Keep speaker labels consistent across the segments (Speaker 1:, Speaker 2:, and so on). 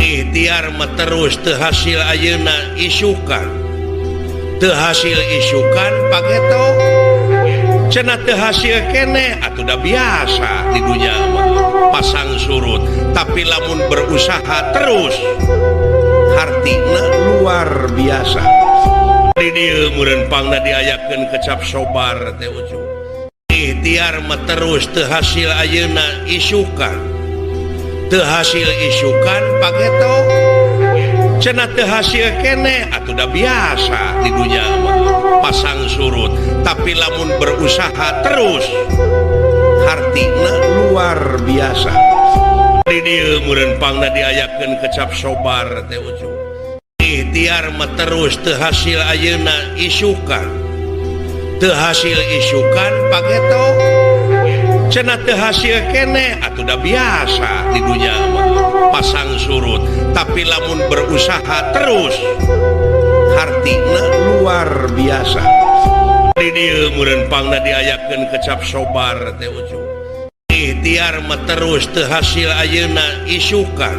Speaker 1: Ikhtiar mah terus teu hasil ayeuna isukan, teu hasil isukan pageto cenah teu hasil kene atuh da biasa di dunya mah pasang surut. Tapi lamun berusaha terus hartina luar biasa. Di dieu meureun pangna diayakeun kecap sobar teh ujung. Ikhtiar mah terus teu hasil ayeuna isukan, teu hasil isukan pageto cenah teu hasil kene atuh da biasa di dunya mah pasang surut. Tapi lamun berusaha terus hartina luar biasa. Di dieu meureun pangna diayakeun kecap sobar teh ujung. Ikhtiar mah terus teu hasil ayeuna isukan, teu hasil isukan pageto cenah teu hasil kene atuh da biasa di dunya mah pasang surut. Tapi lamun berusaha terus hartina luar biasa. Di dieu meureun pangna diayakeun kecap sobar teh ujung. Ikhtiar mah terus teu hasil ayeuna isukan,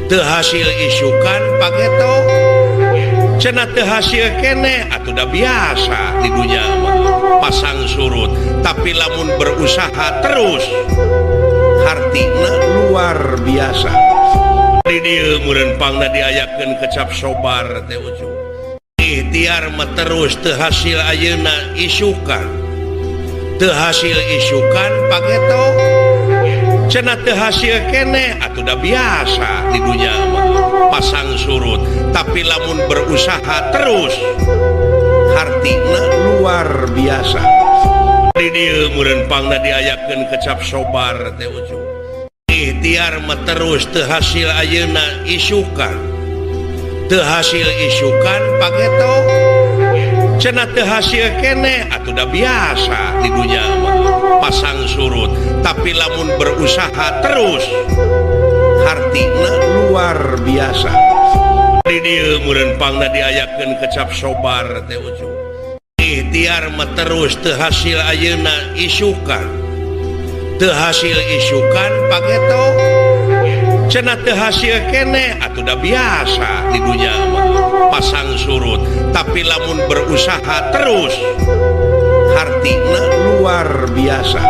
Speaker 1: teu hasil isukan pageto cenah teu hasil kene atuh da biasa di dunya mah pasang surut. Tapi lamun berusaha terus hartina luar biasa. Di dieu meureun pangna diayakeun kecap sobar teh ujung. Ikhtiar mah terus teu hasil ayeuna isukan, teu hasil isukan pageto cenah teu hasil kene atuh da biasa di dunya mah pasang surut. Tapi lamun berusaha terus hartina luar biasa. Di dieu meureun pangna diayakeun kecap sobar teh ujung. Ikhtiar mah terus teu hasil ayeuna isukan, teu hasil isukan pageto cenah teu hasil kene atuh da biasa di dunya mah pasang surut. Tapi lamun berusaha terus hartina luar biasa. Di dieu meureun pangna diayakeun kecap sobar teh ujung. Ikhtiar mah terus teu hasil ayeuna isukan, teu hasil isukan pageto cenah teu hasil kene atuh da biasa di dunya mah pasang surut. Tapi lamun berusaha terus hartina luar biasa.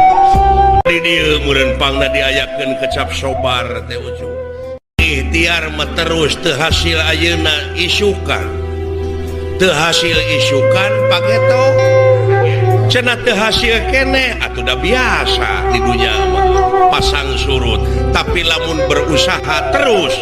Speaker 1: Di dieu meureun pangna diayakeun kecap sobar teh ujung. Ikhtiar mah terus teu hasil ayeuna isukan, teu hasil isukan pageto cenah teu hasil kene atuh da biasa di dunya mah pasang surut. Tapi lamun berusaha terus